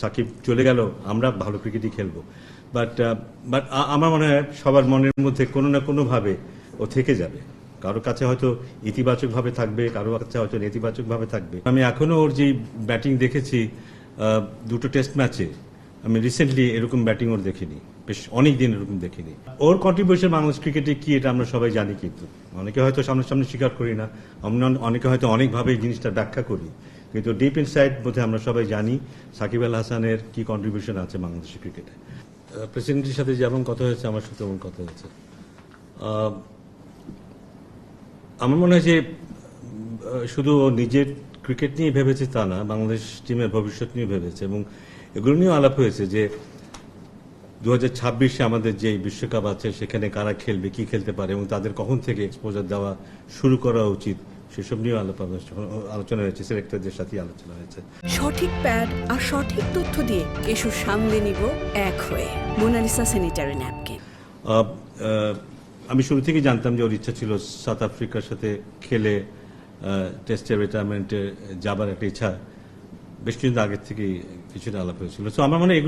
সাকিব চলে গেল, আমরা ভালো ক্রিকেটই খেলবো। বাট বাট আমার মনে হয় সবার মনের মধ্যে কোনো না কোনোভাবে ও থেকে যাবে। কারো কাছে হয়তো ইতিবাচকভাবে থাকবে, কারো কাছে হয়তো নেতিবাচকভাবে থাকবে। আমি এখনো ওর যে ব্যাটিং দেখেছি দুটো টেস্ট ম্যাচে, আমি রিসেন্টলি এরকম ব্যাটিং ওর দেখিনি, বেশ অনেক দিন এরকম দেখিনি। ওর কন্ট্রিবিউশন বাংলাদেশ ক্রিকেটে কি এটা আমরা সবাই জানি, কিন্তু অনেকে হয়তো সামনাসামনি স্বীকার করি না, অনেকে হয়তো অনেকভাবে এই জিনিসটা ব্যাখ্যা করি, কিন্তু ডিপ ইনসাইড বোধে আমরা সবাই জানি সাকিব আল হাসানের কি কন্ট্রিবিউশন আছে বাংলাদেশের ক্রিকেটে। প্রেসিডেন্টের সাথে যেমন কথা হয়েছে আমার সাথে তেমন কথা হয়েছে। আমার মনে হয় যে শুধু ও নিজের ক্রিকেট নিয়ে ভেবেছে তা না, বাংলাদেশ টিমের ভবিষ্যৎ নিয়ে ভেবেছে, এবং এগুলো নিয়েও আলাপ হয়েছে যে 2026-এ আমাদের যে বিশ্বকাপ আছে সেখানে কারা খেলবে, কি খেলতে পারে, এবং তাদের কখন থেকে এক্সপোজার দেওয়া শুরু করা উচিত, সেসব নিয়েও আলোচনা হয়েছে, সিলেক্টরদের সাথে আলোচনা হয়েছে। সঠিক প্যাড আর সঠিক তথ্য দিয়ে কেশু সামলে নিব এক হয়ে। Monalisa sanitary napkin. আমি শুরু থেকে জানতাম যে ওর ইচ্ছা ছিল সাউথ আফ্রিকার সাথে খেলে টেস্টের রিটায়ারমেন্টে যাবার একটা ইচ্ছা বেশ কিছুদিন আগের থেকে কিছুটা আলাপ হয়েছিল। তো আমার মনে হয়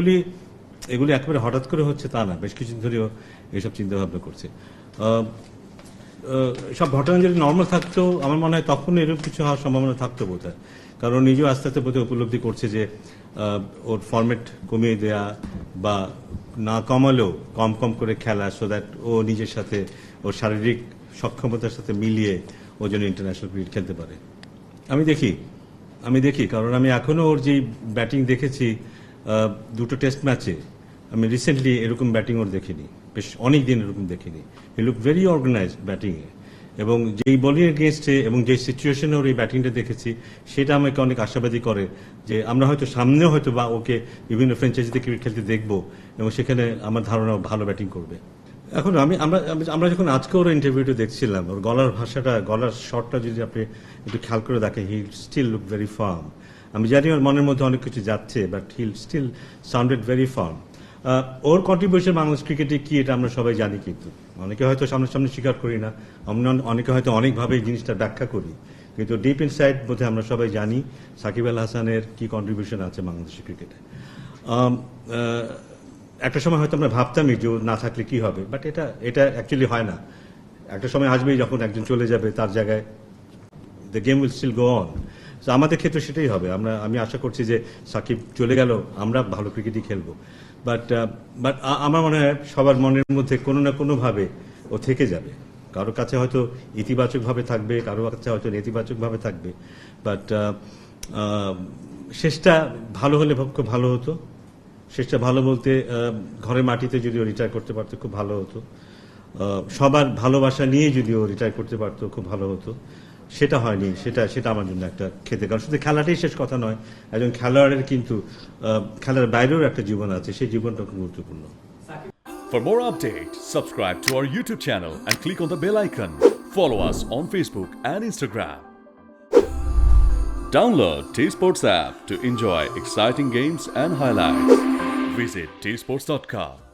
এগুলি একেবারে হঠাৎ করে হচ্ছে তা না, বেশ কিছুদিন ধরেও এইসব চিন্তাভাবনা করছে। সব ঘটনা যদি নর্মাল থাকতো আমার মনে হয় তখন এরকম কিছু হওয়ার সম্ভাবনা থাকতো বোধহয়, কারণ নিজেও আস্তে আস্তে বোধহয় উপলব্ধি করছে যে ওর ফরম্যাট কমিয়ে দেয়া বা না কমালেও কম কম করে খেলা, সো দ্যাট ও নিজের সাথে ওর শারীরিক সক্ষমতার সাথে মিলিয়ে ও যেন ইন্টারন্যাশনাল ক্রিকেট খেলতে পারে। আমি দেখি কারণ আমি এখনো ওর যে ব্যাটিং দেখেছি দুটো টেস্ট ম্যাচে, আমি রিসেন্টলি এরকম ব্যাটিং ওর দেখিনি, বেশ অনেক দিন এরকম দেখিনি। হি লুক ভেরি অর্গানাইজড ব্যাটিংয়ে, এবং যেই বোলিং এগেনস্টে এবং যে সিচুয়েশনে ওর এই ব্যাটিংটা দেখেছি সেটা আমাকে অনেক আশাবাদী করে যে আমরা হয়তো সামনেও হয়তো বা ওকে বিভিন্ন ফ্র্যাঞ্চাইজিতে ক্রিকেট খেলতে দেখবো, এবং সেখানে আমার ধারণা ভালো ব্যাটিং করবে। এখন আমরা যখন আজকে ওর ইন্টারভিউটা দেখছিলাম, ওর গলার ভাষাটা, গলার শটটা যদি আপনি একটু খেয়াল করে দেখেন, he still look very firm. আমি জানি ওর মনের মধ্যে অনেক কিছু যাচ্ছে, but he still sounded very firm. ওর কন্ট্রিবিউশন বাংলাদেশ ক্রিকেটে কি এটা আমরা সবাই জানি, কিন্তু অনেকে হয়তো সামনাসামনি স্বীকার করি না, অনেকে হয়তো অনেকভাবে এই জিনিসটা ব্যাখ্যা করি, কিন্তু ডিপ ইনসাইড বোধে আমরা সবাই জানি সাকিব আল হাসানের কি কন্ট্রিবিউশন আছে বাংলাদেশের ক্রিকেটে। একটা সময় হয়তো আমরা ভাবতামই যে না থাকলে কি হবে, বাট এটা অ্যাকচুয়ালি হয় না। একটা সময় আসবেই যখন একজন চলে যাবে, তার জায়গায় the game will still go on. তো আমাদের ক্ষেত্রে সেটাই হবে। আমি আশা করছি যে সাকিব চলে গেল, আমরা ভালো ক্রিকেটই খেলবো। বাট আমার মনে হয় সবার মনের মধ্যে কোনো না কোনোভাবে ও থেকে যাবে। কারো কাছে হয়তো ইতিবাচকভাবে থাকবে, কারো কাছে হয়তো নেতিবাচকভাবে থাকবে। বাট শেষটা ভালো হলে খুব ভালো হতো। শেষটা ভালো বলতে ঘরের মাটিতে যদি ও রিটায়ার করতে পারতো খুব ভালো হতো। সবার ভালোবাসা নিয়ে যদি ও রিটায়ার করতে পারতো খুব ভালো হতো। সেটা হয়নি, সেটা আমার জন্য একটা খেতে। কারণ শুধু খেলাটাই শেষ কথা নয়, একজন খেলোয়াড়ের কিন্তু খেলার বাইরেও একটা জীবন আছে, সেই জীবনটা খুব গুরুত্বপূর্ণ। For more updates, subscribe to our YouTube channel and click on the bell icon. Follow us on Facebook and Instagram. Download T-Sports app to enjoy exciting games and highlights. Visit tsports.com.